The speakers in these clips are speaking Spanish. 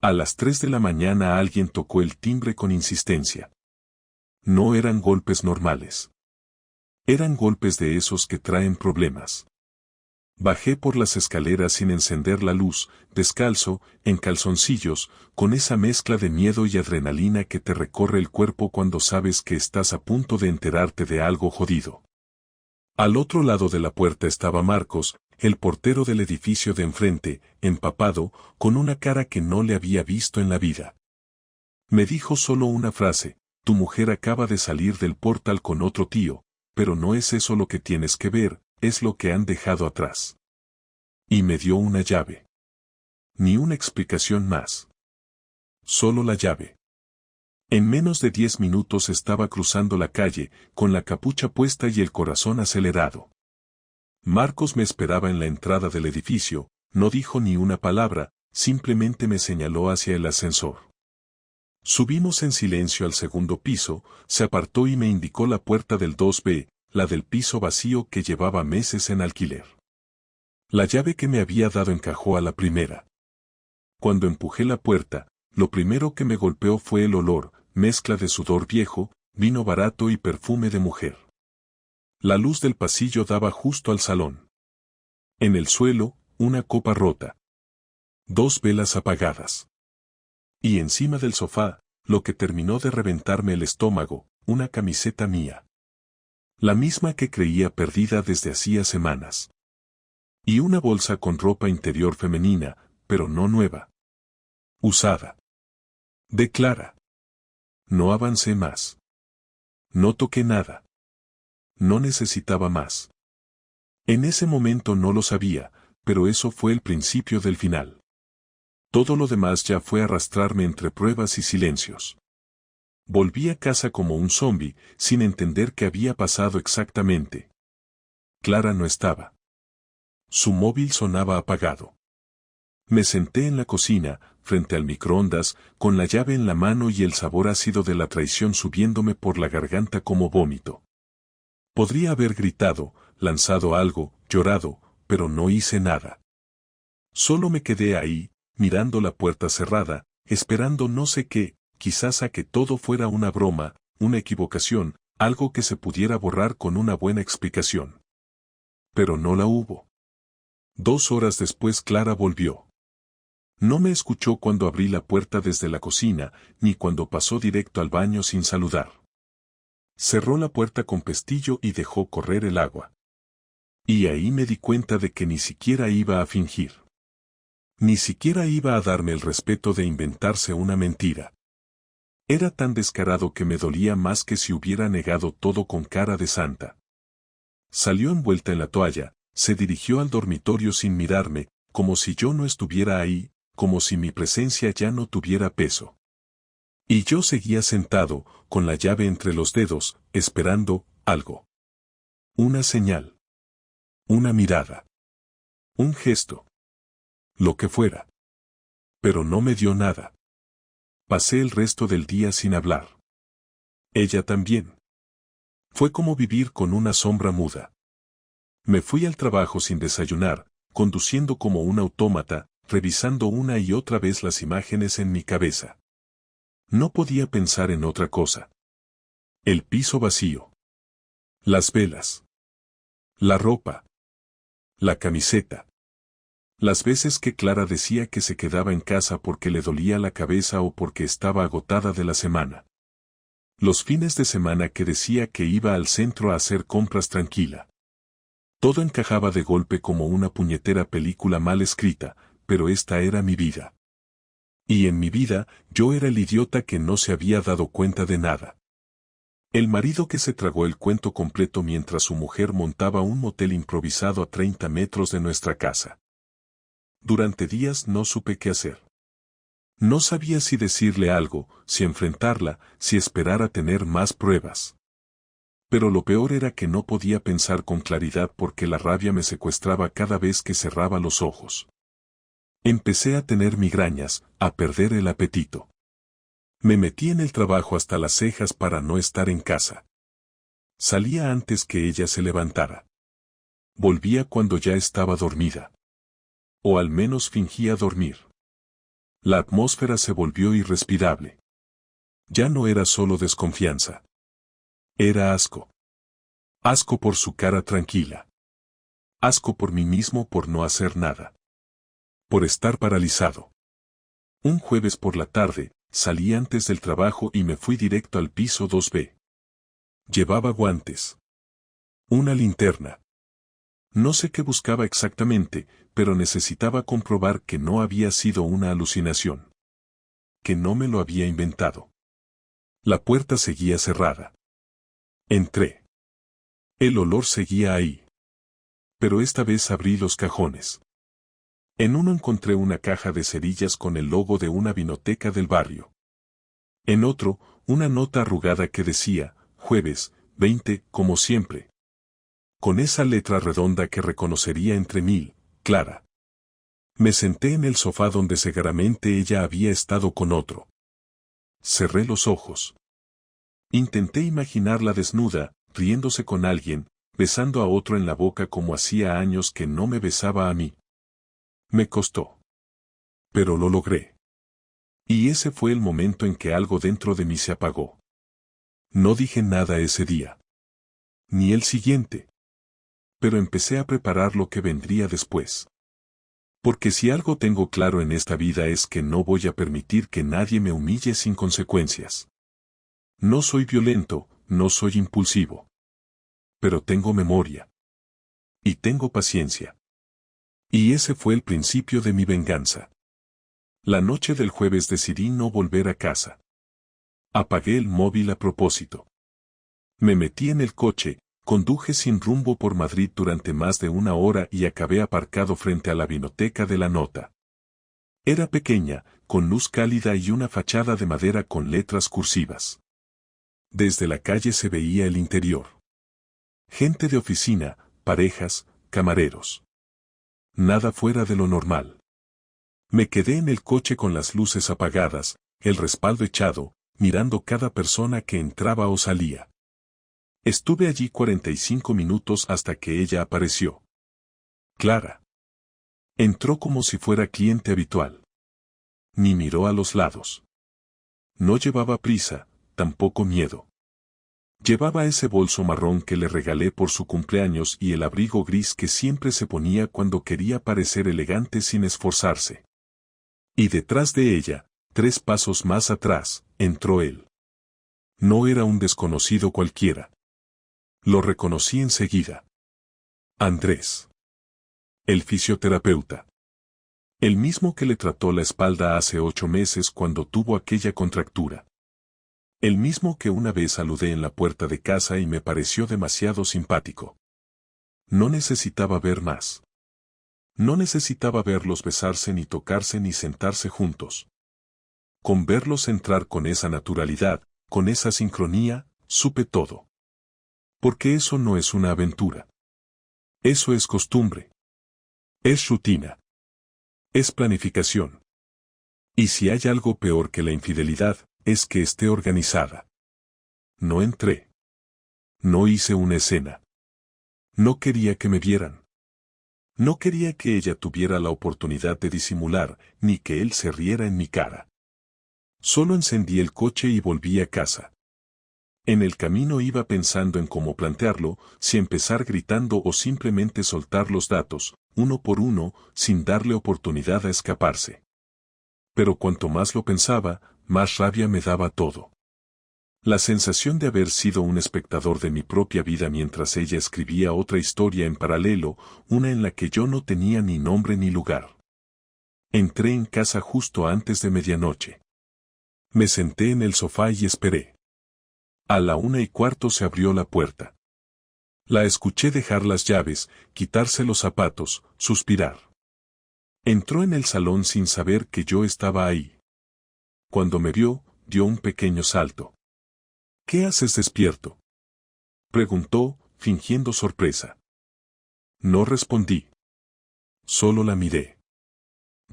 A las 3 de la mañana alguien tocó el timbre con insistencia. No eran golpes normales. Eran golpes de esos que traen problemas. Bajé por las escaleras sin encender la luz, descalzo, en calzoncillos, con esa mezcla de miedo y adrenalina que te recorre el cuerpo cuando sabes que estás a punto de enterarte de algo jodido. Al otro lado de la puerta estaba Marcos, el portero del edificio de enfrente, empapado, con una cara que no le había visto en la vida. Me dijo solo una frase: tu mujer acaba de salir del portal con otro tío, pero no es eso lo que tienes que ver, es lo que han dejado atrás. Y me dio una llave. Ni una explicación más. Solo la llave. En menos de 10 minutos estaba cruzando la calle, con la capucha puesta y el corazón acelerado. Marcos me esperaba en la entrada del edificio, no dijo ni una palabra, simplemente me señaló hacia el ascensor. Subimos en silencio al segundo piso, se apartó y me indicó la puerta del 2B, la del piso vacío que llevaba meses en alquiler. La llave que me había dado encajó a la primera. Cuando empujé la puerta, lo primero que me golpeó fue el olor, mezcla de sudor viejo, vino barato y perfume de mujer. La luz del pasillo daba justo al salón. En el suelo, una copa rota. 2 velas apagadas. Y encima del sofá, lo que terminó de reventarme el estómago, una camiseta mía. La misma que creía perdida desde hacía semanas. Y una bolsa con ropa interior femenina, pero no nueva. Usada. De Clara. No avancé más. No toqué nada. No necesitaba más. En ese momento no lo sabía, pero eso fue el principio del final. Todo lo demás ya fue arrastrarme entre pruebas y silencios. Volví a casa como un zombi, sin entender qué había pasado exactamente. Clara no estaba. Su móvil sonaba apagado. Me senté en la cocina, frente al microondas, con la llave en la mano y el sabor ácido de la traición subiéndome por la garganta como vómito. Podría haber gritado, lanzado algo, llorado, pero no hice nada. Solo me quedé ahí, mirando la puerta cerrada, esperando no sé qué, quizás a que todo fuera una broma, una equivocación, algo que se pudiera borrar con una buena explicación. Pero no la hubo. 2 horas después Clara volvió. No me escuchó cuando abrí la puerta desde la cocina, ni cuando pasó directo al baño sin saludar. Cerró la puerta con pestillo y dejó correr el agua. Y ahí me di cuenta de que ni siquiera iba a fingir. Ni siquiera iba a darme el respeto de inventarse una mentira. Era tan descarado que me dolía más que si hubiera negado todo con cara de santa. Salió envuelta en la toalla, se dirigió al dormitorio sin mirarme, como si yo no estuviera ahí, como si mi presencia ya no tuviera peso. Y yo seguía sentado, con la llave entre los dedos, esperando algo. Una señal. Una mirada. Un gesto. Lo que fuera. Pero no me dio nada. Pasé el resto del día sin hablar. Ella también. Fue como vivir con una sombra muda. Me fui al trabajo sin desayunar, conduciendo como un autómata, revisando una y otra vez las imágenes en mi cabeza. No podía pensar en otra cosa. El piso vacío. Las velas. La ropa. La camiseta. Las veces que Clara decía que se quedaba en casa porque le dolía la cabeza o porque estaba agotada de la semana. Los fines de semana que decía que iba al centro a hacer compras tranquila. Todo encajaba de golpe como una puñetera película mal escrita, pero esta era mi vida. Y en mi vida, yo era el idiota que no se había dado cuenta de nada. El marido que se tragó el cuento completo mientras su mujer montaba un motel improvisado a 30 metros de nuestra casa. Durante días no supe qué hacer. No sabía si decirle algo, si enfrentarla, si esperar a tener más pruebas. Pero lo peor era que no podía pensar con claridad porque la rabia me secuestraba cada vez que cerraba los ojos. Empecé a tener migrañas, a perder el apetito. Me metí en el trabajo hasta las cejas para no estar en casa. Salía antes que ella se levantara. Volvía cuando ya estaba dormida. O al menos fingía dormir. La atmósfera se volvió irrespirable. Ya no era solo desconfianza. Era asco. Asco por su cara tranquila. Asco por mí mismo por no hacer nada. Por estar paralizado. Un jueves por la tarde, salí antes del trabajo y me fui directo al piso 2B. Llevaba guantes. Una linterna. No sé qué buscaba exactamente, pero necesitaba comprobar que no había sido una alucinación. Que no me lo había inventado. La puerta seguía cerrada. Entré. El olor seguía ahí. Pero esta vez abrí los cajones. En uno encontré una caja de cerillas con el logo de una vinoteca del barrio. En otro, una nota arrugada que decía, jueves, 20, como siempre. Con esa letra redonda que reconocería entre mil, Clara. Me senté en el sofá donde seguramente ella había estado con otro. Cerré los ojos. Intenté imaginarla desnuda, riéndose con alguien, besando a otro en la boca como hacía años que no me besaba a mí. Me costó. Pero lo logré. Y ese fue el momento en que algo dentro de mí se apagó. No dije nada ese día. Ni el siguiente. Pero empecé a preparar lo que vendría después. Porque si algo tengo claro en esta vida es que no voy a permitir que nadie me humille sin consecuencias. No soy violento, no soy impulsivo. Pero tengo memoria. Y tengo paciencia. Y ese fue el principio de mi venganza. La noche del jueves decidí no volver a casa. Apagué el móvil a propósito. Me metí en el coche, conduje sin rumbo por Madrid durante más de una hora y acabé aparcado frente a la vinoteca de la nota. Era pequeña, con luz cálida y una fachada de madera con letras cursivas. Desde la calle se veía el interior. Gente de oficina, parejas, camareros. Nada fuera de lo normal. Me quedé en el coche con las luces apagadas, el respaldo echado, mirando cada persona que entraba o salía. Estuve allí 45 minutos hasta que ella apareció. Clara. Entró como si fuera cliente habitual. Ni miró a los lados. No llevaba prisa, tampoco miedo. Llevaba ese bolso marrón que le regalé por su cumpleaños y el abrigo gris que siempre se ponía cuando quería parecer elegante sin esforzarse. Y detrás de ella, 3 pasos más atrás, entró él. No era un desconocido cualquiera. Lo reconocí enseguida. Andrés. El fisioterapeuta. El mismo que le trató la espalda hace 8 meses cuando tuvo aquella contractura. El mismo que una vez saludé en la puerta de casa y me pareció demasiado simpático. No necesitaba ver más. No necesitaba verlos besarse ni tocarse ni sentarse juntos. Con verlos entrar con esa naturalidad, con esa sincronía, supe todo. Porque eso no es una aventura. Eso es costumbre. Es rutina. Es planificación. Y si hay algo peor que la infidelidad, es que esté organizada. No entré. No hice una escena. No quería que me vieran. No quería que ella tuviera la oportunidad de disimular, ni que él se riera en mi cara. Solo encendí el coche y volví a casa. En el camino iba pensando en cómo plantearlo, si empezar gritando o simplemente soltar los datos, uno por uno, sin darle oportunidad a escaparse. Pero cuanto más lo pensaba, más rabia me daba todo. La sensación de haber sido un espectador de mi propia vida mientras ella escribía otra historia en paralelo, una en la que yo no tenía ni nombre ni lugar. Entré en casa justo antes de medianoche. Me senté en el sofá y esperé. A la 1:15 se abrió la puerta. La escuché dejar las llaves, quitarse los zapatos, suspirar. Entró en el salón sin saber que yo estaba ahí. Cuando me vio, dio un pequeño salto. ¿Qué haces despierto?, preguntó, fingiendo sorpresa. No respondí. Solo la miré.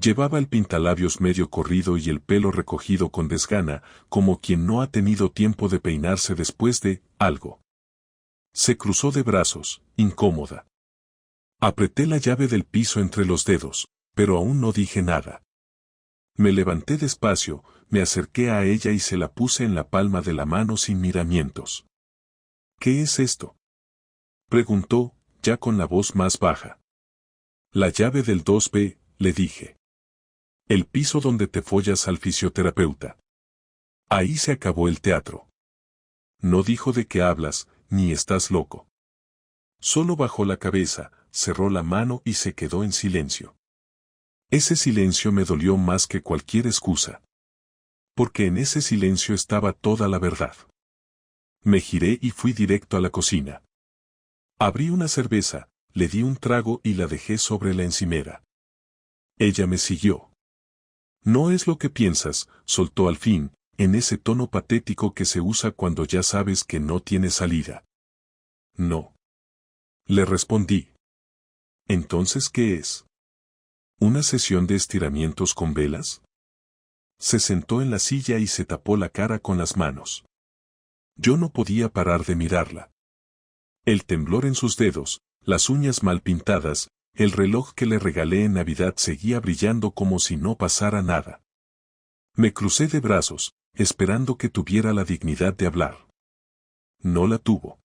Llevaba el pintalabios medio corrido y el pelo recogido con desgana, como quien no ha tenido tiempo de peinarse después de algo. Se cruzó de brazos, incómoda. Apreté la llave del piso entre los dedos, pero aún no dije nada. Me levanté despacio, me acerqué a ella y se la puse en la palma de la mano sin miramientos. ¿Qué es esto?, preguntó, ya con la voz más baja. La llave del 2B, le dije. El piso donde te follas al fisioterapeuta. Ahí se acabó el teatro. No dijo de qué hablas, ni estás loco. Solo bajó la cabeza, cerró la mano y se quedó en silencio. Ese silencio me dolió más que cualquier excusa. Porque en ese silencio estaba toda la verdad. Me giré y fui directo a la cocina. Abrí una cerveza, le di un trago y la dejé sobre la encimera. Ella me siguió. No es lo que piensas, soltó al fin, en ese tono patético que se usa cuando ya sabes que no tiene salida. No. Le respondí. ¿Entonces qué es? ¿Una sesión de estiramientos con velas? Se sentó en la silla y se tapó la cara con las manos. Yo no podía parar de mirarla. El temblor en sus dedos, las uñas mal pintadas, el reloj que le regalé en Navidad seguía brillando como si no pasara nada. Me crucé de brazos, esperando que tuviera la dignidad de hablar. No la tuvo.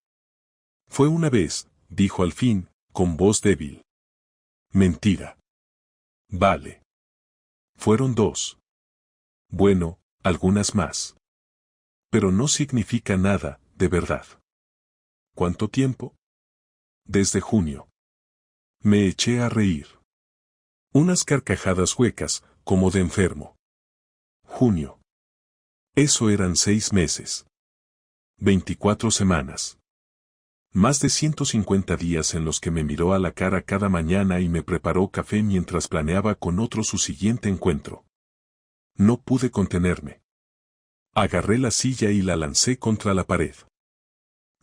Fue una vez, dijo al fin, con voz débil. Mentira. Vale. Fueron 2. Bueno, algunas más. Pero no significa nada, de verdad. ¿Cuánto tiempo? Desde junio. Me eché a reír. Unas carcajadas huecas, como de enfermo. Junio. Eso eran 6 meses. 24 semanas. Más de 150 días en los que me miró a la cara cada mañana y me preparó café mientras planeaba con otro su siguiente encuentro. No pude contenerme. Agarré la silla y la lancé contra la pared.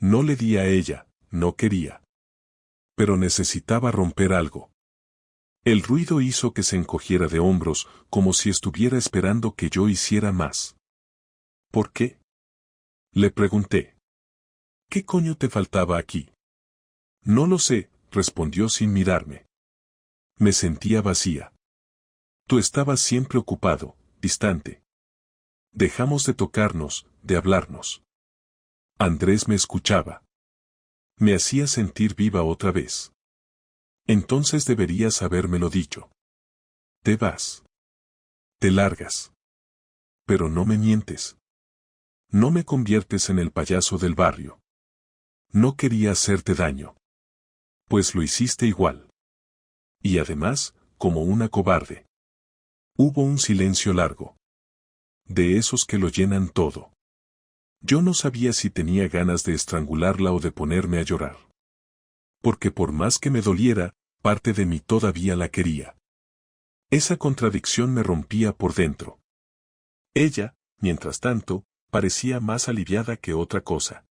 No le di a ella, no quería. Pero necesitaba romper algo. El ruido hizo que se encogiera de hombros, como si estuviera esperando que yo hiciera más. ¿Por qué?, le pregunté. ¿Qué coño te faltaba aquí? No lo sé, respondió sin mirarme. Me sentía vacía. Tú estabas siempre ocupado, distante. Dejamos de tocarnos, de hablarnos. Andrés me escuchaba. Me hacía sentir viva otra vez. Entonces deberías habérmelo dicho. Te vas. Te largas. Pero no me mientes. No me conviertes en el payaso del barrio. No quería hacerte daño. Pues lo hiciste igual. Y además, como una cobarde. Hubo un silencio largo. De esos que lo llenan todo. Yo no sabía si tenía ganas de estrangularla o de ponerme a llorar. Porque por más que me doliera, parte de mí todavía la quería. Esa contradicción me rompía por dentro. Ella, mientras tanto, parecía más aliviada que otra cosa.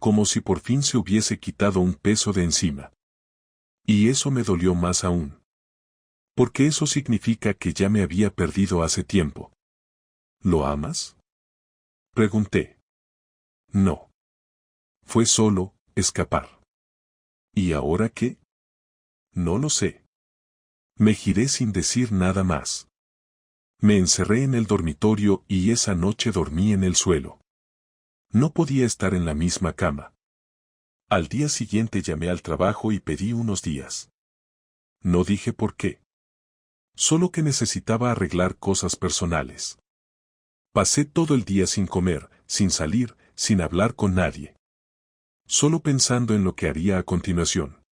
Como si por fin se hubiese quitado un peso de encima. Y eso me dolió más aún. Porque eso significa que ya me había perdido hace tiempo. ¿Lo amas?, pregunté. No. Fue solo, escapar. ¿Y ahora qué? No lo sé. Me giré sin decir nada más. Me encerré en el dormitorio y esa noche dormí en el suelo. No podía estar en la misma cama. Al día siguiente llamé al trabajo y pedí unos días. No dije por qué. Solo que necesitaba arreglar cosas personales. Pasé todo el día sin comer, sin salir, sin hablar con nadie. Solo pensando en lo que haría a continuación.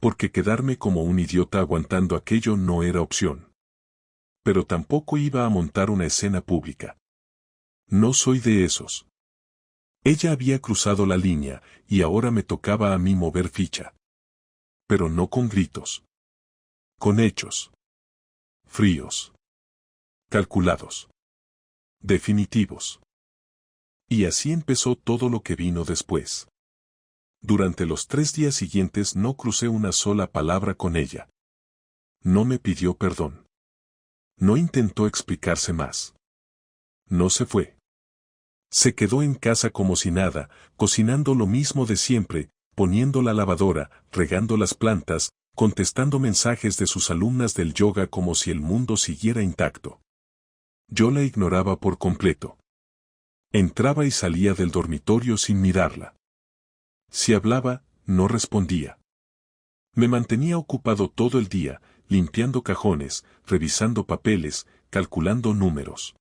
Porque quedarme como un idiota aguantando aquello no era opción. Pero tampoco iba a montar una escena pública. No soy de esos. Ella había cruzado la línea, y ahora me tocaba a mí mover ficha. Pero no con gritos. Con hechos. Fríos. Calculados. Definitivos. Y así empezó todo lo que vino después. Durante los 3 días siguientes no crucé una sola palabra con ella. No me pidió perdón. No intentó explicarse más. No se fue. Se quedó en casa como si nada, cocinando lo mismo de siempre, poniendo la lavadora, regando las plantas, contestando mensajes de sus alumnas del yoga como si el mundo siguiera intacto. Yo la ignoraba por completo. Entraba y salía del dormitorio sin mirarla. Si hablaba, no respondía. Me mantenía ocupado todo el día, limpiando cajones, revisando papeles, calculando números.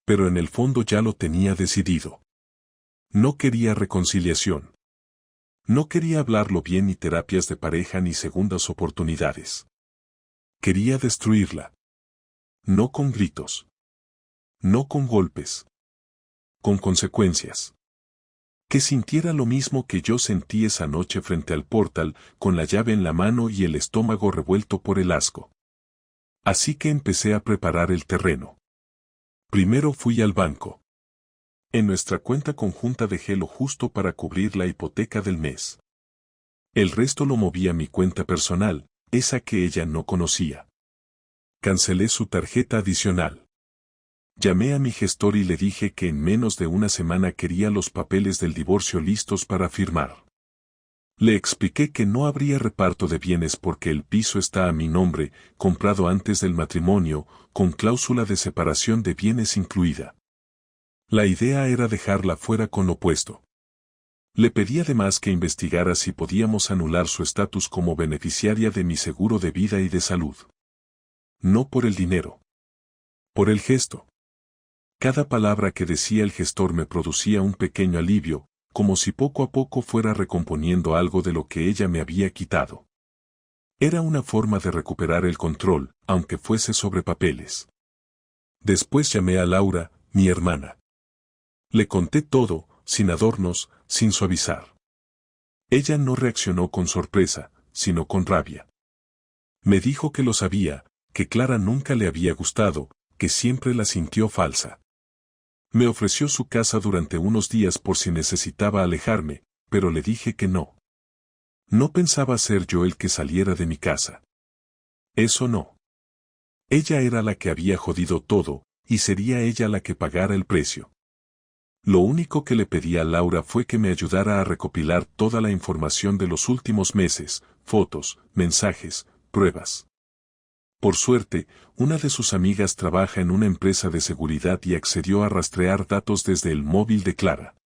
Pero en el fondo ya lo tenía decidido. No quería reconciliación. No quería hablarlo bien, ni terapias de pareja, ni segundas oportunidades. Quería destruirla. No con gritos. No con golpes. Con consecuencias. Que sintiera lo mismo que yo sentí esa noche frente al portal, con la llave en la mano y el estómago revuelto por el asco. Así que empecé a preparar el terreno. Primero fui al banco. En nuestra cuenta conjunta dejé lo justo para cubrir la hipoteca del mes. El resto lo moví a mi cuenta personal, esa que ella no conocía. Cancelé su tarjeta adicional. Llamé a mi gestor y le dije que en menos de una semana quería los papeles del divorcio listos para firmar. Le expliqué que no habría reparto de bienes porque el piso está a mi nombre, comprado antes del matrimonio, con cláusula de separación de bienes incluida. La idea era dejarla fuera con lo puesto. Le pedí además que investigara si podíamos anular su estatus como beneficiaria de mi seguro de vida y de salud. No por el dinero. Por el gesto. Cada palabra que decía el gestor me producía un pequeño alivio, como si poco a poco fuera recomponiendo algo de lo que ella me había quitado. Era una forma de recuperar el control, aunque fuese sobre papeles. Después llamé a Laura, mi hermana. Le conté todo, sin adornos, sin suavizar. Ella no reaccionó con sorpresa, sino con rabia. Me dijo que lo sabía, que Clara nunca le había gustado, que siempre la sintió falsa. Me ofreció su casa durante unos días por si necesitaba alejarme, pero le dije que no. No pensaba ser yo el que saliera de mi casa. Eso no. Ella era la que había jodido todo, y sería ella la que pagara el precio. Lo único que le pedí a Laura fue que me ayudara a recopilar toda la información de los últimos meses, fotos, mensajes, pruebas. Por suerte, una de sus amigas trabaja en una empresa de seguridad y accedió a rastrear datos desde el móvil de Clara.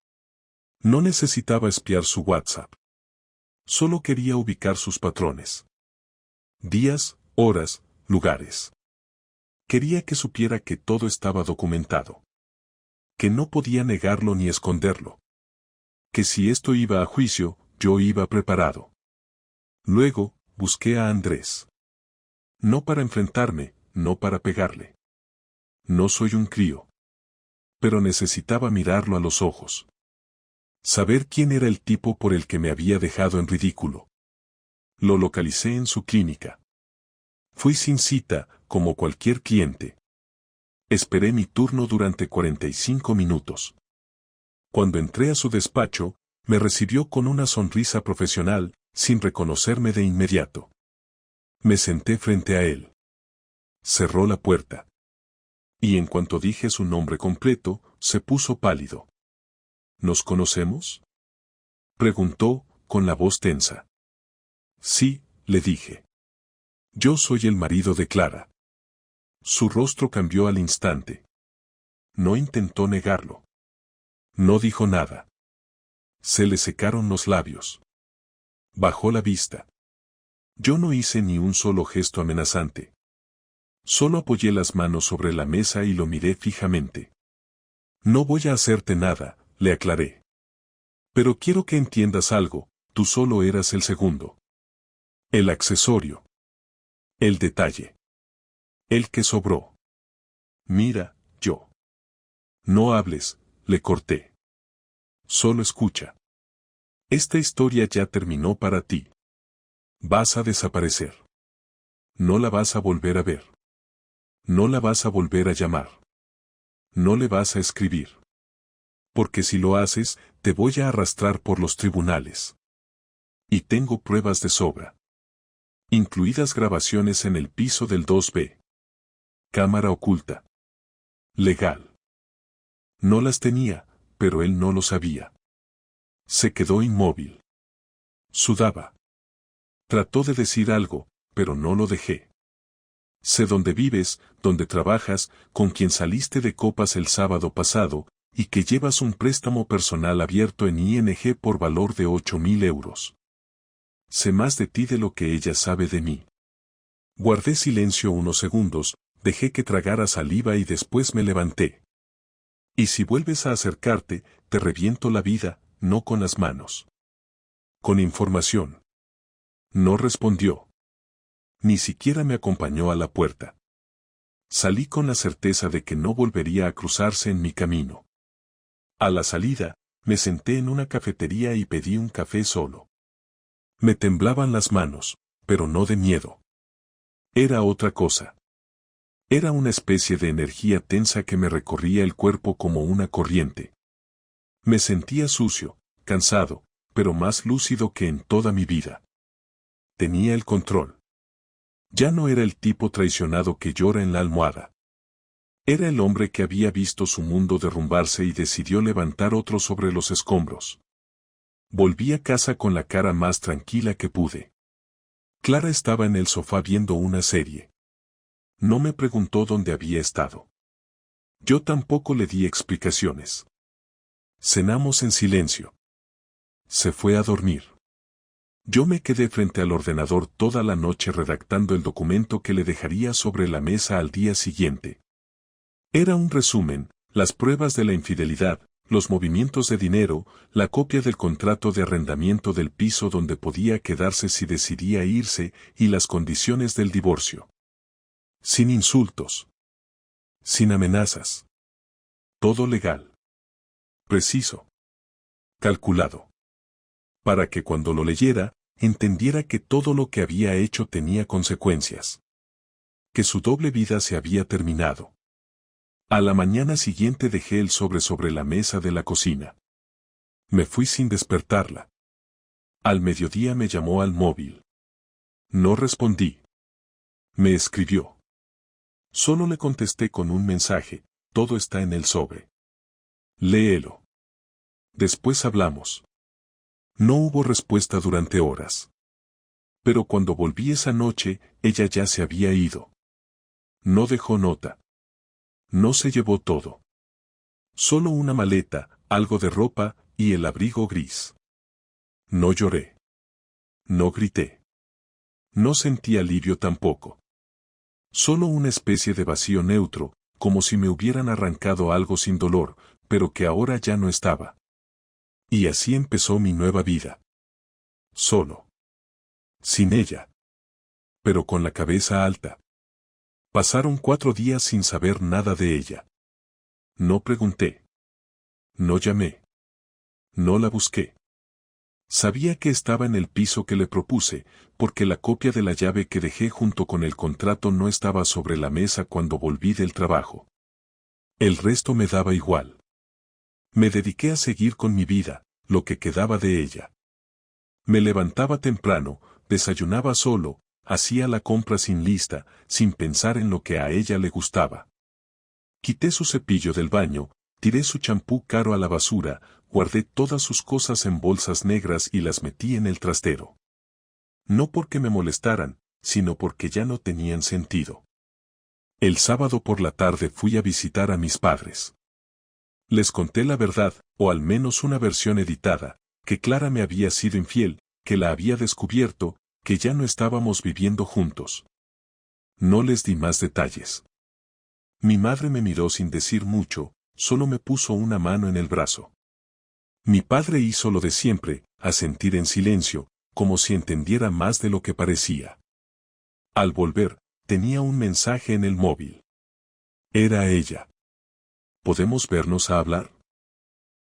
No necesitaba espiar su WhatsApp. Solo quería ubicar sus patrones. Días, horas, lugares. Quería que supiera que todo estaba documentado. Que no podía negarlo ni esconderlo. Que si esto iba a juicio, yo iba preparado. Luego, busqué a Andrés. No para enfrentarme, no para pegarle. No soy un crío. Pero necesitaba mirarlo a los ojos. Saber quién era el tipo por el que me había dejado en ridículo. Lo localicé en su clínica. Fui sin cita, como cualquier cliente. Esperé mi turno durante 45 minutos. Cuando entré a su despacho, me recibió con una sonrisa profesional, sin reconocerme de inmediato. Me senté frente a él. Cerró la puerta. Y en cuanto dije su nombre completo, se puso pálido. ¿Nos conocemos?, preguntó, con la voz tensa. Sí, le dije. Yo soy el marido de Clara. Su rostro cambió al instante. No intentó negarlo. No dijo nada. Se le secaron los labios. Bajó la vista. Yo no hice ni un solo gesto amenazante. Solo apoyé las manos sobre la mesa y lo miré fijamente. No voy a hacerte nada, le aclaré. Pero quiero que entiendas algo, tú solo eras el segundo. El accesorio. El detalle. El que sobró. Mira, yo. No hables, le corté. Solo escucha. Esta historia ya terminó para ti. Vas a desaparecer. No la vas a volver a ver. No la vas a volver a llamar. No le vas a escribir. Porque si lo haces, te voy a arrastrar por los tribunales. Y tengo pruebas de sobra. Incluidas grabaciones en el piso del 2B. Cámara oculta. Legal. No las tenía, pero él no lo sabía. Se quedó inmóvil. Sudaba. Trató de decir algo, pero no lo dejé. Sé dónde vives, dónde trabajas, con quién saliste de copas el sábado pasado, y que llevas un préstamo personal abierto en ING por valor de 8.000 euros. Sé más de ti de lo que ella sabe de mí. Guardé silencio unos segundos, dejé que tragara saliva y después me levanté. Y si vuelves a acercarte, te reviento la vida, no con las manos. Con información. No respondió. Ni siquiera me acompañó a la puerta. Salí con la certeza de que no volvería a cruzarse en mi camino. A la salida, me senté en una cafetería y pedí un café solo. Me temblaban las manos, pero no de miedo. Era otra cosa. Era una especie de energía tensa que me recorría el cuerpo como una corriente. Me sentía sucio, cansado, pero más lúcido que en toda mi vida. Tenía el control. Ya no era el tipo traicionado que llora en la almohada. Era el hombre que había visto su mundo derrumbarse y decidió levantar otro sobre los escombros. Volví a casa con la cara más tranquila que pude. Clara estaba en el sofá viendo una serie. No me preguntó dónde había estado. Yo tampoco le di explicaciones. Cenamos en silencio. Se fue a dormir. Yo me quedé frente al ordenador toda la noche redactando el documento que le dejaría sobre la mesa al día siguiente. Era un resumen, las pruebas de la infidelidad, los movimientos de dinero, la copia del contrato de arrendamiento del piso donde podía quedarse si decidía irse y las condiciones del divorcio. Sin insultos. Sin amenazas. Todo legal. Preciso. Calculado. Para que cuando lo leyera, entendiera que todo lo que había hecho tenía consecuencias. Que su doble vida se había terminado. A la mañana siguiente dejé el sobre la mesa de la cocina. Me fui sin despertarla. Al mediodía me llamó al móvil. No respondí. Me escribió. Solo le contesté con un mensaje, todo está en el sobre. Léelo. Después hablamos. No hubo respuesta durante horas. Pero cuando volví esa noche, ella ya se había ido. No dejó nota. No se llevó todo. Solo una maleta, algo de ropa y el abrigo gris. No lloré. No grité. No sentí alivio tampoco. Solo una especie de vacío neutro, como si me hubieran arrancado algo sin dolor, pero que ahora ya no estaba. Y así empezó mi nueva vida. Solo. Sin ella. Pero con la cabeza alta. Pasaron 4 días sin saber nada de ella. No pregunté. No llamé. No la busqué. Sabía que estaba en el piso que le propuse, porque la copia de la llave que dejé junto con el contrato no estaba sobre la mesa cuando volví del trabajo. El resto me daba igual. Me dediqué a seguir con mi vida, lo que quedaba de ella. Me levantaba temprano, desayunaba solo, hacía la compra sin lista, sin pensar en lo que a ella le gustaba. Quité su cepillo del baño, tiré su champú caro a la basura, guardé todas sus cosas en bolsas negras y las metí en el trastero. No porque me molestaran, sino porque ya no tenían sentido. El sábado por la tarde fui a visitar a mis padres. Les conté la verdad, o al menos una versión editada, que Clara me había sido infiel, que la había descubierto, que ya no estábamos viviendo juntos. No les di más detalles. Mi madre me miró sin decir mucho, solo me puso una mano en el brazo. Mi padre hizo lo de siempre, asentir en silencio, como si entendiera más de lo que parecía. Al volver, tenía un mensaje en el móvil. Era ella. ¿Podemos vernos a hablar?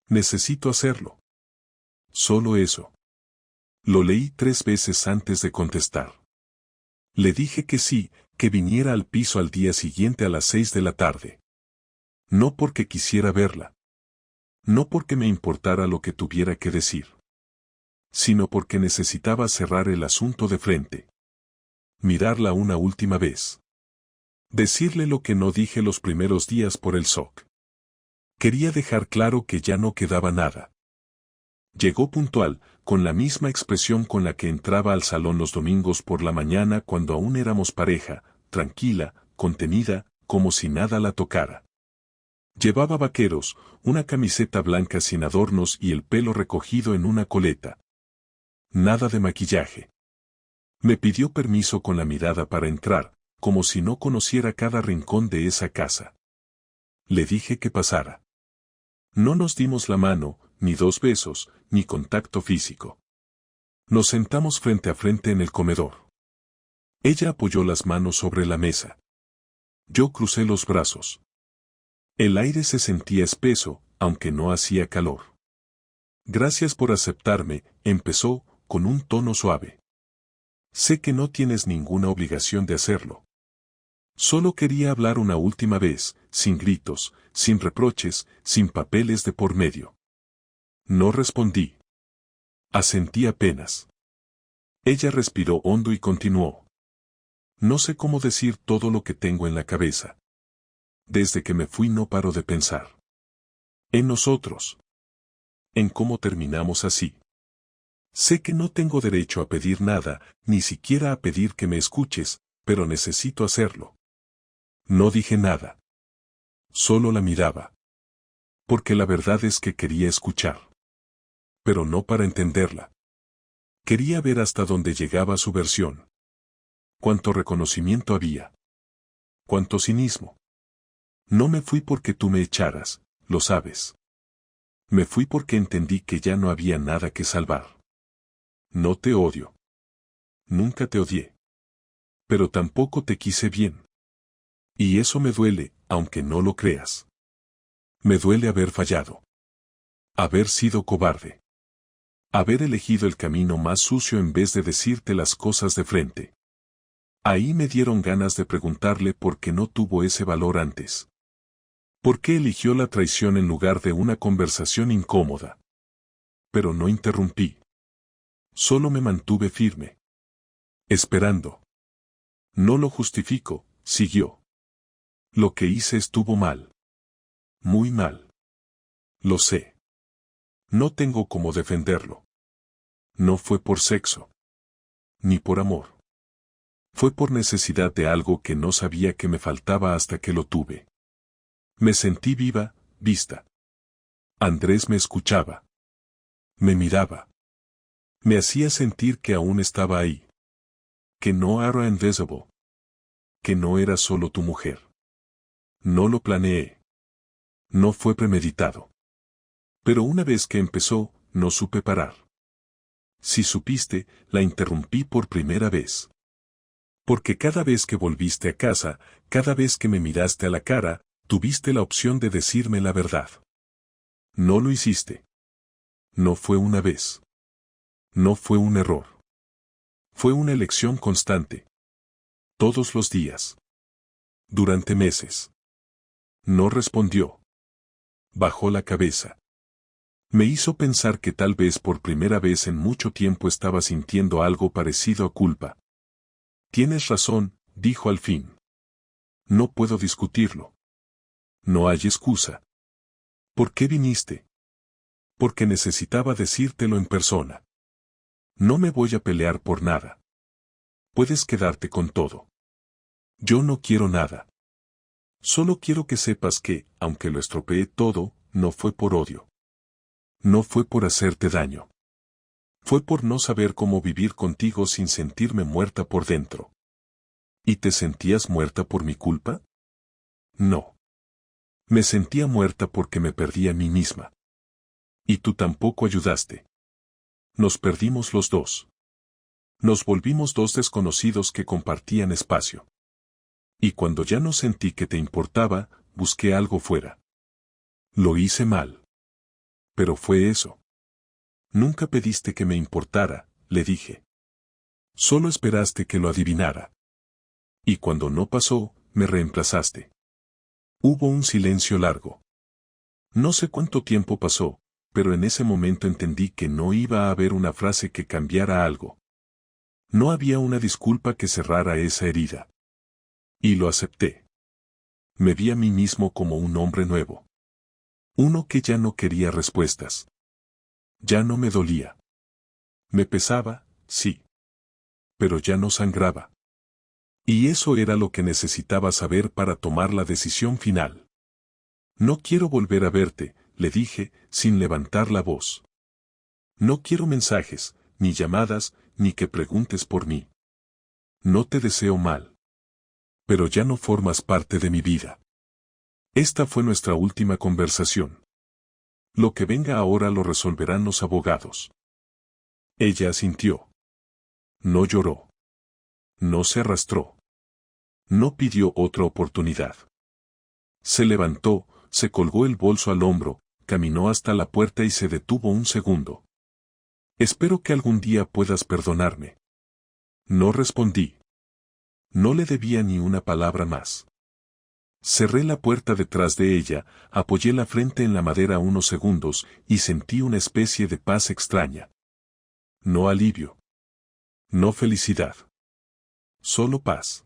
Necesito hacerlo. Solo eso. Lo leí 3 veces antes de contestar. Le dije que sí, que viniera al piso al día siguiente a las 6 de la tarde. No porque quisiera verla. No porque me importara lo que tuviera que decir. Sino porque necesitaba cerrar el asunto de frente. Mirarla una última vez. Decirle lo que no dije los primeros días por el shock. Quería dejar claro que ya no quedaba nada. Llegó puntual, con la misma expresión con la que entraba al salón los domingos por la mañana cuando aún éramos pareja, tranquila, contenida, como si nada la tocara. Llevaba vaqueros, una camiseta blanca sin adornos y el pelo recogido en una coleta. Nada de maquillaje. Me pidió permiso con la mirada para entrar, como si no conociera cada rincón de esa casa. Le dije que pasara. No nos dimos la mano, ni 2 besos, ni contacto físico. Nos sentamos frente a frente en el comedor. Ella apoyó las manos sobre la mesa. Yo crucé los brazos. El aire se sentía espeso, aunque no hacía calor. Gracias por aceptarme, empezó, con un tono suave. Sé que no tienes ninguna obligación de hacerlo. Solo quería hablar una última vez, sin gritos, sin reproches, sin papeles de por medio. No respondí. Asentí apenas. Ella respiró hondo y continuó. No sé cómo decir todo lo que tengo en la cabeza. Desde que me fui no paro de pensar. En nosotros. En cómo terminamos así. Sé que no tengo derecho a pedir nada, ni siquiera a pedir que me escuches, pero necesito hacerlo. No dije nada. Solo la miraba. Porque la verdad es que quería escuchar. Pero no para entenderla. Quería ver hasta dónde llegaba su versión. Cuánto reconocimiento había. Cuánto cinismo. No me fui porque tú me echaras, lo sabes. Me fui porque entendí que ya no había nada que salvar. No te odio. Nunca te odié. Pero tampoco te quise bien. Y eso me duele, aunque no lo creas. Me duele haber fallado. Haber sido cobarde. Haber elegido el camino más sucio en vez de decirte las cosas de frente. Ahí me dieron ganas de preguntarle por qué no tuvo ese valor antes. ¿Por qué eligió la traición en lugar de una conversación incómoda? Pero no interrumpí. Solo me mantuve firme. Esperando. No lo justifico, siguió. Lo que hice estuvo mal. Muy mal. Lo sé. No tengo cómo defenderlo. No fue por sexo. Ni por amor. Fue por necesidad de algo que no sabía que me faltaba hasta que lo tuve. Me sentí viva, vista. Andrés me escuchaba. Me miraba. Me hacía sentir que aún estaba ahí. Que no era invisible. Que no era solo tu mujer. No lo planeé. No fue premeditado. Pero una vez que empezó, no supe parar. Si supiste, la interrumpí por primera vez. Porque cada vez que volviste a casa, cada vez que me miraste a la cara, tuviste la opción de decirme la verdad. No lo hiciste. No fue una vez. No fue un error. Fue una elección constante. Todos los días. Durante meses. No respondió. Bajó la cabeza. Me hizo pensar que tal vez por primera vez en mucho tiempo estaba sintiendo algo parecido a culpa. Tienes razón, dijo al fin. No puedo discutirlo. No hay excusa. ¿Por qué viniste? Porque necesitaba decírtelo en persona. No me voy a pelear por nada. Puedes quedarte con todo. Yo no quiero nada. Solo quiero que sepas que, aunque lo estropeé todo, no fue por odio. No fue por hacerte daño. Fue por no saber cómo vivir contigo sin sentirme muerta por dentro. ¿Y te sentías muerta por mi culpa? No. Me sentía muerta porque me perdí a mí misma. Y tú tampoco ayudaste. Nos perdimos los dos. Nos volvimos dos desconocidos que compartían espacio. Y cuando ya no sentí que te importaba, busqué algo fuera. Lo hice mal. Pero fue eso. Nunca pediste que me importara, le dije. Solo esperaste que lo adivinara. Y cuando no pasó, me reemplazaste. Hubo un silencio largo. No sé cuánto tiempo pasó, pero en ese momento entendí que no iba a haber una frase que cambiara algo. No había una disculpa que cerrara esa herida. Y lo acepté. Me vi a mí mismo como un hombre nuevo. Uno que ya no quería respuestas. Ya no me dolía. Me pesaba, sí. Pero ya no sangraba. Y eso era lo que necesitaba saber para tomar la decisión final. No quiero volver a verte, le dije, sin levantar la voz. No quiero mensajes, ni llamadas, ni que preguntes por mí. No te deseo mal. Pero ya no formas parte de mi vida. Esta fue nuestra última conversación. Lo que venga ahora lo resolverán los abogados. Ella asintió. No lloró. No se arrastró. No pidió otra oportunidad. Se levantó, se colgó el bolso al hombro, caminó hasta la puerta y se detuvo un segundo. Espero que algún día puedas perdonarme. No respondí. No le debía ni una palabra más. Cerré la puerta detrás de ella, apoyé la frente en la madera unos segundos y sentí una especie de paz extraña. No alivio. No felicidad. Solo paz.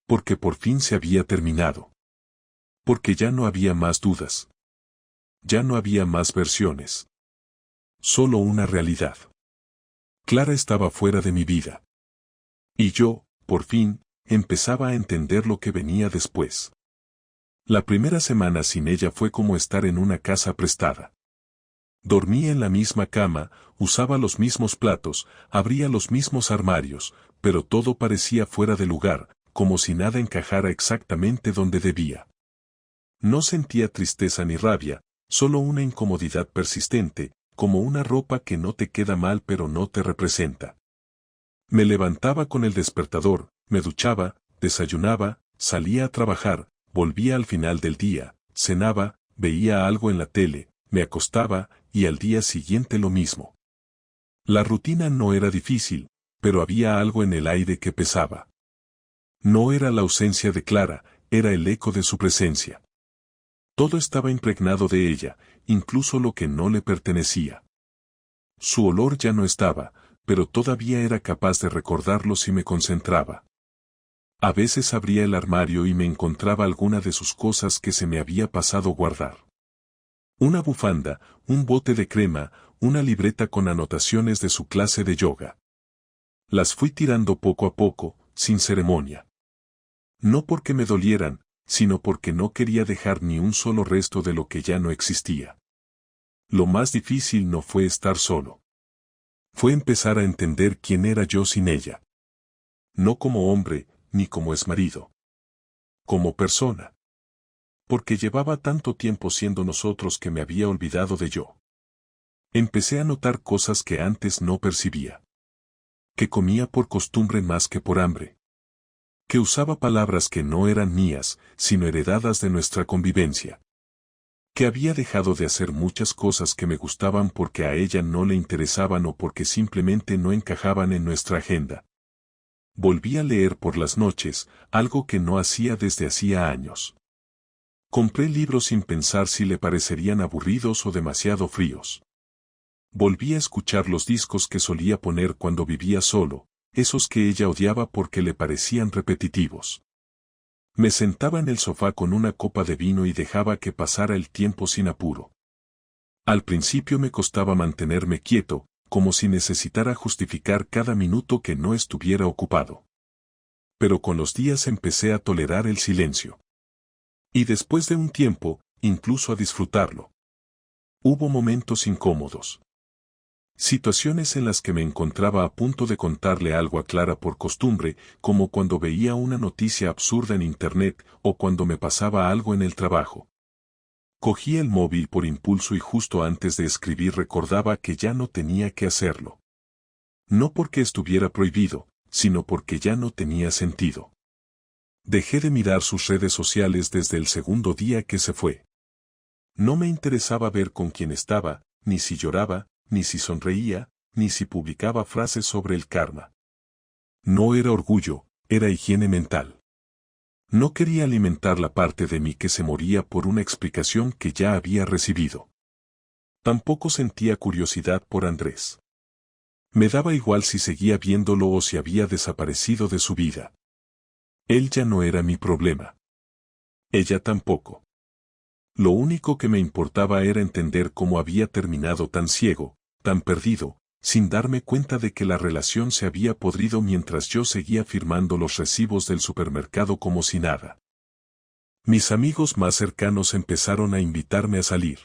Porque por fin se había terminado. Porque ya no había más dudas. Ya no había más versiones. Solo una realidad. Clara estaba fuera de mi vida. Y yo, por fin, empezaba a entender lo que venía después. La primera semana sin ella fue como estar en una casa prestada. Dormía en la misma cama, usaba los mismos platos, abría los mismos armarios, pero todo parecía fuera de lugar, como si nada encajara exactamente donde debía. No sentía tristeza ni rabia, solo una incomodidad persistente, como una ropa que no te queda mal pero no te representa. Me levantaba con el despertador, me duchaba, desayunaba, salía a trabajar, volvía al final del día, cenaba, veía algo en la tele, me acostaba, y al día siguiente lo mismo. La rutina no era difícil, pero había algo en el aire que pesaba. No era la ausencia de Clara, era el eco de su presencia. Todo estaba impregnado de ella, incluso lo que no le pertenecía. Su olor ya no estaba, pero todavía era capaz de recordarlo si me concentraba. A veces abría el armario y me encontraba alguna de sus cosas que se me había pasado guardar. Una bufanda, un bote de crema, una libreta con anotaciones de su clase de yoga. Las fui tirando poco a poco, sin ceremonia. No porque me dolieran, sino porque no quería dejar ni un solo resto de lo que ya no existía. Lo más difícil no fue estar solo. Fue empezar a entender quién era yo sin ella. No como hombre, ni como exmarido. Como persona. Porque llevaba tanto tiempo siendo nosotros que me había olvidado de yo. Empecé a notar cosas que antes no percibía. Que comía por costumbre más que por hambre. Que usaba palabras que no eran mías, sino heredadas de nuestra convivencia. Que había dejado de hacer muchas cosas que me gustaban porque a ella no le interesaban o porque simplemente no encajaban en nuestra agenda. Volví a leer por las noches, algo que no hacía desde hacía años. Compré libros sin pensar si le parecerían aburridos o demasiado fríos. Volví a escuchar los discos que solía poner cuando vivía solo, esos que ella odiaba porque le parecían repetitivos. Me sentaba en el sofá con una copa de vino y dejaba que pasara el tiempo sin apuro. Al principio me costaba mantenerme quieto, como si necesitara justificar cada minuto que no estuviera ocupado. Pero con los días empecé a tolerar el silencio. Y después de un tiempo, incluso a disfrutarlo. Hubo momentos incómodos. Situaciones en las que me encontraba a punto de contarle algo a Clara por costumbre, como cuando veía una noticia absurda en internet o cuando me pasaba algo en el trabajo. Cogí el móvil por impulso y justo antes de escribir recordaba que ya no tenía que hacerlo. No porque estuviera prohibido, sino porque ya no tenía sentido. Dejé de mirar sus redes sociales desde el segundo día que se fue. No me interesaba ver con quién estaba, ni si lloraba, ni si sonreía, ni si publicaba frases sobre el karma. No era orgullo, era higiene mental. No quería alimentar la parte de mí que se moría por una explicación que ya había recibido. Tampoco sentía curiosidad por Andrés. Me daba igual si seguía viéndolo o si había desaparecido de su vida. Él ya no era mi problema. Ella tampoco. Lo único que me importaba era entender cómo había terminado tan ciego, tan perdido, sin darme cuenta de que la relación se había podrido mientras yo seguía firmando los recibos del supermercado como si nada. Mis amigos más cercanos empezaron a invitarme a salir.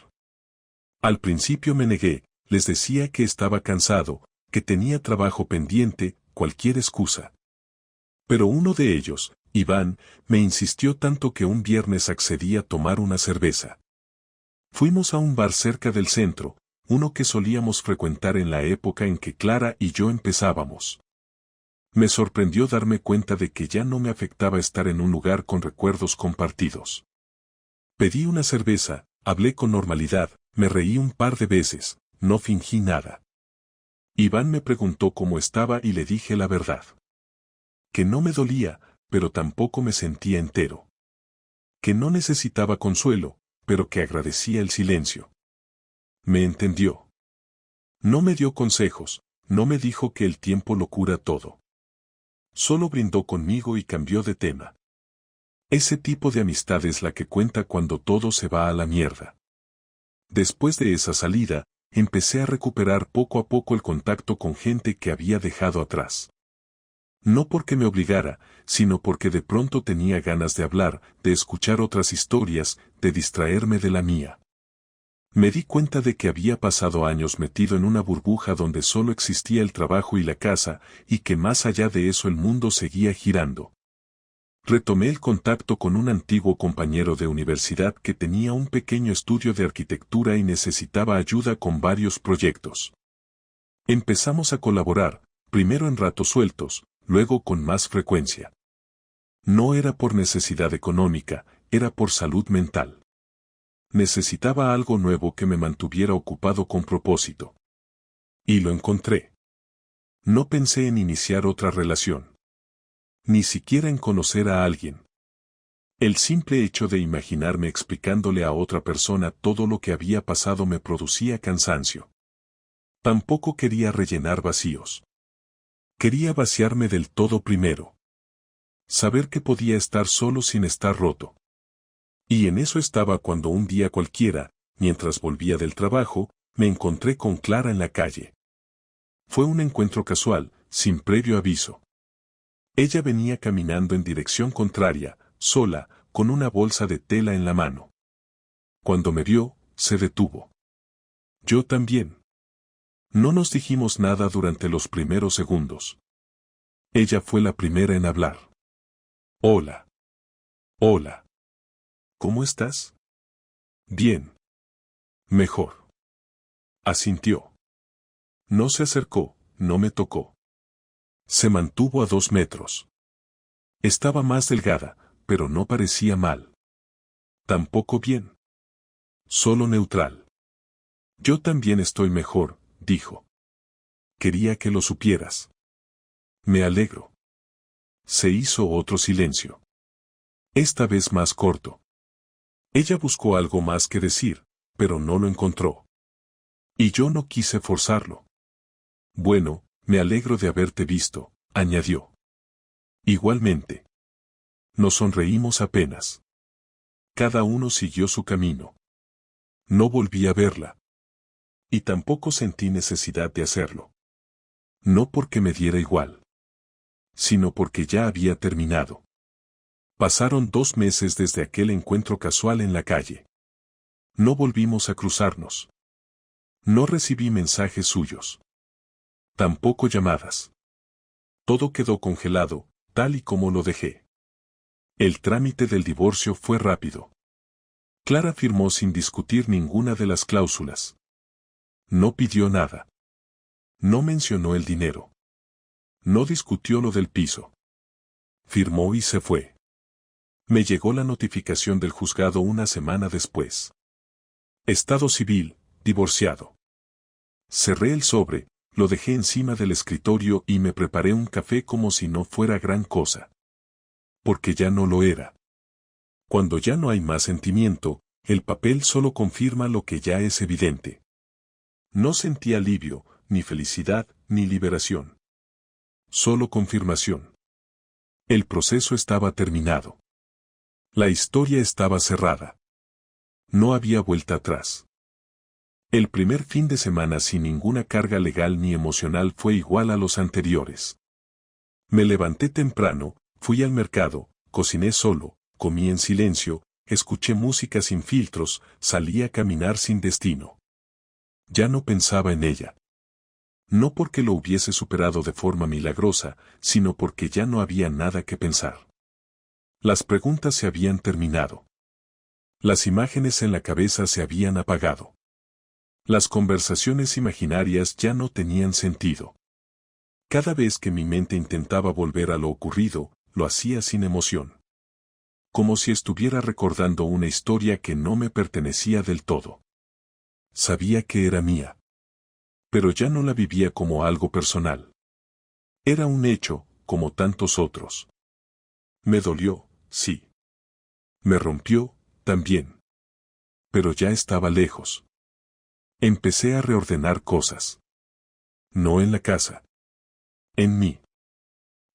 Al principio me negué, les decía que estaba cansado, que tenía trabajo pendiente, cualquier excusa. Pero uno de ellos, Iván, me insistió tanto que un viernes accedí a tomar una cerveza. Fuimos a un bar cerca del centro, uno que solíamos frecuentar en la época en que Clara y yo empezábamos. Me sorprendió darme cuenta de que ya no me afectaba estar en un lugar con recuerdos compartidos. Pedí una cerveza, hablé con normalidad, me reí un par de veces, no fingí nada. Iván me preguntó cómo estaba y le dije la verdad. Que no me dolía, pero tampoco me sentía entero. Que no necesitaba consuelo, pero que agradecía el silencio. Me entendió. No me dio consejos, no me dijo que el tiempo lo cura todo. Solo brindó conmigo y cambió de tema. Ese tipo de amistad es la que cuenta cuando todo se va a la mierda. Después de esa salida, empecé a recuperar poco a poco el contacto con gente que había dejado atrás. No porque me obligara, sino porque de pronto tenía ganas de hablar, de escuchar otras historias, de distraerme de la mía. Me di cuenta de que había pasado años metido en una burbuja donde solo existía el trabajo y la casa, y que más allá de eso el mundo seguía girando. Retomé el contacto con un antiguo compañero de universidad que tenía un pequeño estudio de arquitectura y necesitaba ayuda con varios proyectos. Empezamos a colaborar, primero en ratos sueltos, luego con más frecuencia. No era por necesidad económica, era por salud mental. Necesitaba algo nuevo que me mantuviera ocupado con propósito. Y lo encontré. No pensé en iniciar otra relación. Ni siquiera en conocer a alguien. El simple hecho de imaginarme explicándole a otra persona todo lo que había pasado me producía cansancio. Tampoco quería rellenar vacíos. Quería vaciarme del todo primero. Saber que podía estar solo sin estar roto. Y en eso estaba cuando un día cualquiera, mientras volvía del trabajo, me encontré con Clara en la calle. Fue un encuentro casual, sin previo aviso. Ella venía caminando en dirección contraria, sola, con una bolsa de tela en la mano. Cuando me vio, se detuvo. Yo también. No nos dijimos nada durante los primeros segundos. Ella fue la primera en hablar. Hola. Hola. ¿Cómo estás? Bien. Mejor. Asintió. No se acercó, no me tocó. Se mantuvo a 2 metros. Estaba más delgada, pero no parecía mal. Tampoco bien. Solo neutral. Yo también estoy mejor, dijo. Quería que lo supieras. Me alegro. Se hizo otro silencio. Esta vez más corto. Ella buscó algo más que decir, pero no lo encontró. Y yo no quise forzarlo. Bueno, me alegro de haberte visto, añadió. Igualmente. Nos sonreímos apenas. Cada uno siguió su camino. No volví a verla. Y tampoco sentí necesidad de hacerlo. No porque me diera igual. Sino porque ya había terminado. Pasaron 2 meses desde aquel encuentro casual en la calle. No volvimos a cruzarnos. No recibí mensajes suyos. Tampoco llamadas. Todo quedó congelado, tal y como lo dejé. El trámite del divorcio fue rápido. Clara firmó sin discutir ninguna de las cláusulas. No pidió nada. No mencionó el dinero. No discutió lo del piso. Firmó y se fue. Me llegó la notificación del juzgado una semana después. Estado civil, divorciado. Cerré el sobre, lo dejé encima del escritorio y me preparé un café como si no fuera gran cosa. Porque ya no lo era. Cuando ya no hay más sentimiento, el papel solo confirma lo que ya es evidente. No sentí alivio, ni felicidad, ni liberación. Solo confirmación. El proceso estaba terminado. La historia estaba cerrada. No había vuelta atrás. El primer fin de semana sin ninguna carga legal ni emocional fue igual a los anteriores. Me levanté temprano, fui al mercado, cociné solo, comí en silencio, escuché música sin filtros, salí a caminar sin destino. Ya no pensaba en ella. No porque lo hubiese superado de forma milagrosa, sino porque ya no había nada que pensar. Las preguntas se habían terminado. Las imágenes en la cabeza se habían apagado. Las conversaciones imaginarias ya no tenían sentido. Cada vez que mi mente intentaba volver a lo ocurrido, lo hacía sin emoción. Como si estuviera recordando una historia que no me pertenecía del todo. Sabía que era mía. Pero ya no la vivía como algo personal. Era un hecho, como tantos otros. Me dolió, sí. Me rompió, también. Pero ya estaba lejos. Empecé a reordenar cosas. No en la casa. En mí.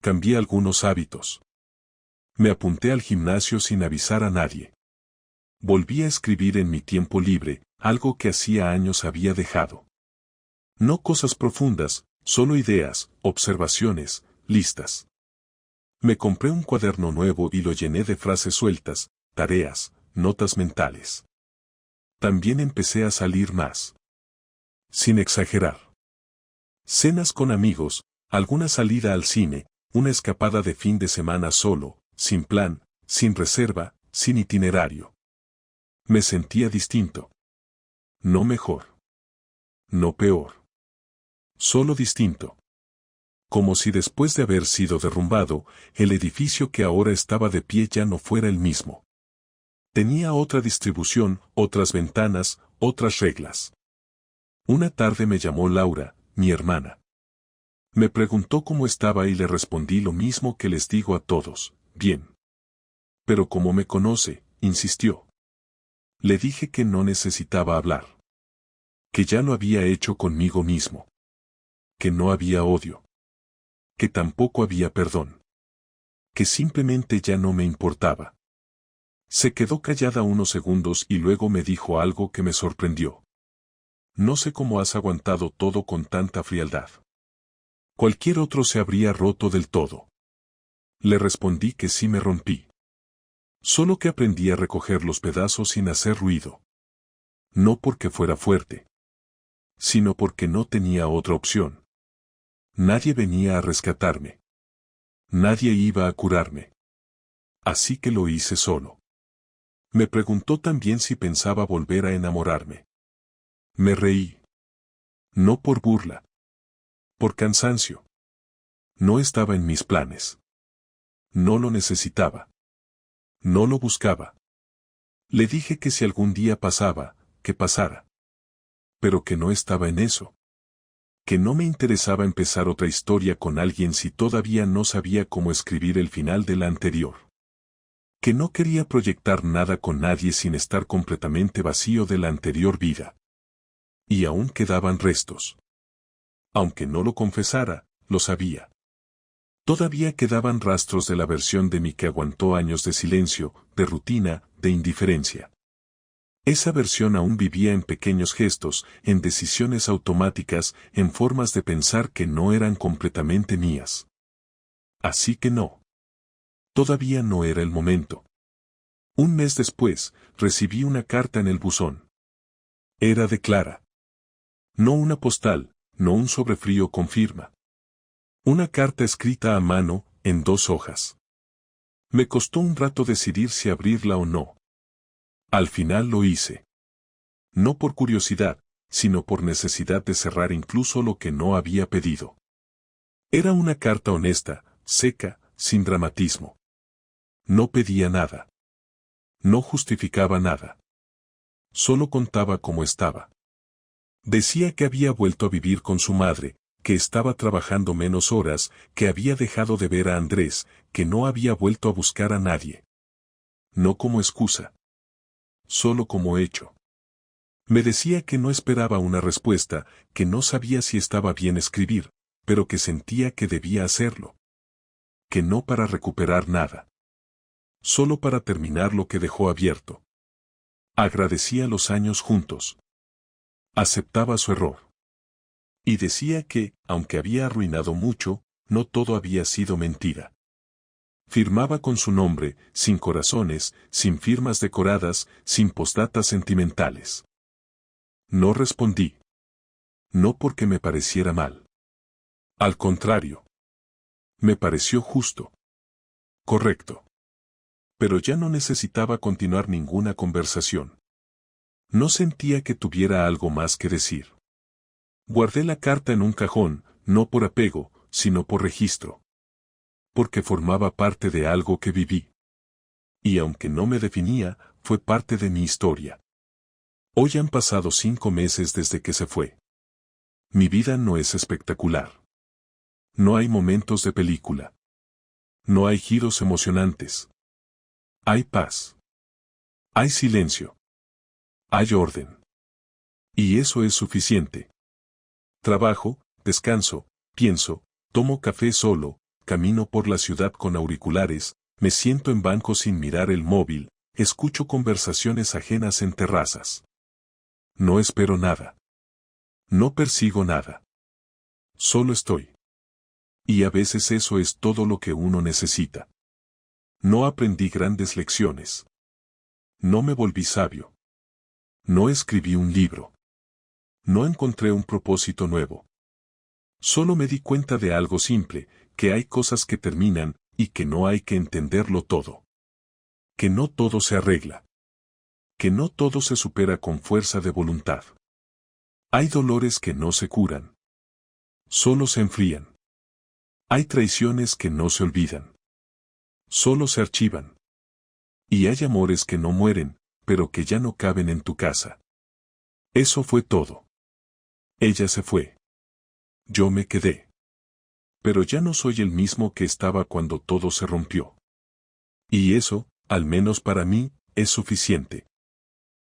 Cambié algunos hábitos. Me apunté al gimnasio sin avisar a nadie. Volví a escribir en mi tiempo libre, algo que hacía años había dejado. No cosas profundas, solo ideas, observaciones, listas. Me compré un cuaderno nuevo y lo llené de frases sueltas, tareas, notas mentales. También empecé a salir más. Sin exagerar. Cenas con amigos, alguna salida al cine, una escapada de fin de semana solo, sin plan, sin reserva, sin itinerario. Me sentía distinto. No mejor. No peor. Solo distinto. Como si después de haber sido derrumbado, el edificio que ahora estaba de pie ya no fuera el mismo. Tenía otra distribución, otras ventanas, otras reglas. Una tarde me llamó Laura, mi hermana. Me preguntó cómo estaba y le respondí lo mismo que les digo a todos, bien. Pero como me conoce, insistió. Le dije que no necesitaba hablar. Que ya lo había hecho conmigo mismo. Que no había odio. Que tampoco había perdón. Que simplemente ya no me importaba. Se quedó callada unos segundos y luego me dijo algo que me sorprendió. No sé cómo has aguantado todo con tanta frialdad. Cualquier otro se habría roto del todo. Le respondí que sí me rompí. Solo que aprendí a recoger los pedazos sin hacer ruido. No porque fuera fuerte. Sino porque no tenía otra opción. Nadie venía a rescatarme. Nadie iba a curarme. Así que lo hice solo. Me preguntó también si pensaba volver a enamorarme. Me reí. No por burla. Por cansancio. No estaba en mis planes. No lo necesitaba. No lo buscaba. Le dije que si algún día pasaba, que pasara. Pero que no estaba en eso. Que no me interesaba empezar otra historia con alguien si todavía no sabía cómo escribir el final de la anterior. Que no quería proyectar nada con nadie sin estar completamente vacío de la anterior vida. Y aún quedaban restos. Aunque no lo confesara, lo sabía. Todavía quedaban rastros de la versión de mí que aguantó años de silencio, de rutina, de indiferencia. Esa versión aún vivía en pequeños gestos, en decisiones automáticas, en formas de pensar que no eran completamente mías. Así que no. Todavía no era el momento. Un mes después, recibí una carta en el buzón. Era de Clara. No una postal, no un sobrefrío con firma. Una carta escrita a mano, en 2 hojas. Me costó un rato decidir si abrirla o no. Al final lo hice. No por curiosidad, sino por necesidad de cerrar incluso lo que no había pedido. Era una carta honesta, seca, sin dramatismo. No pedía nada. No justificaba nada. Solo contaba cómo estaba. Decía que había vuelto a vivir con su madre, que estaba trabajando menos horas, que había dejado de ver a Andrés, que no había vuelto a buscar a nadie. No como excusa. Solo como hecho. Me decía que no esperaba una respuesta, que no sabía si estaba bien escribir, pero que sentía que debía hacerlo. Que no para recuperar nada. Solo para terminar lo que dejó abierto. Agradecía los años juntos. Aceptaba su error. Y decía que, aunque había arruinado mucho, no todo había sido mentira. Firmaba con su nombre, sin corazones, sin firmas decoradas, sin postdatas sentimentales. No respondí. No porque me pareciera mal. Al contrario. Me pareció justo. Correcto. Pero ya no necesitaba continuar ninguna conversación. No sentía que tuviera algo más que decir. Guardé la carta en un cajón, no por apego, sino por registro. Porque formaba parte de algo que viví. Y aunque no me definía, fue parte de mi historia. Hoy han pasado 5 meses desde que se fue. Mi vida no es espectacular. No hay momentos de película. No hay giros emocionantes. Hay paz. Hay silencio. Hay orden. Y eso es suficiente. Trabajo, descanso, pienso, tomo café solo, camino por la ciudad con auriculares, me siento en banco sin mirar el móvil, escucho conversaciones ajenas en terrazas. No espero nada. No persigo nada. Solo estoy. Y a veces eso es todo lo que uno necesita. No aprendí grandes lecciones. No me volví sabio. No escribí un libro. No encontré un propósito nuevo. Solo me di cuenta de algo simple, que hay cosas que terminan, y que no hay que entenderlo todo. Que no todo se arregla. Que no todo se supera con fuerza de voluntad. Hay dolores que no se curan. Solo se enfrían. Hay traiciones que no se olvidan. Solo se archivan. Y hay amores que no mueren, pero que ya no caben en tu casa. Eso fue todo. Ella se fue. Yo me quedé. Pero ya no soy el mismo que estaba cuando todo se rompió. Y eso, al menos para mí, es suficiente.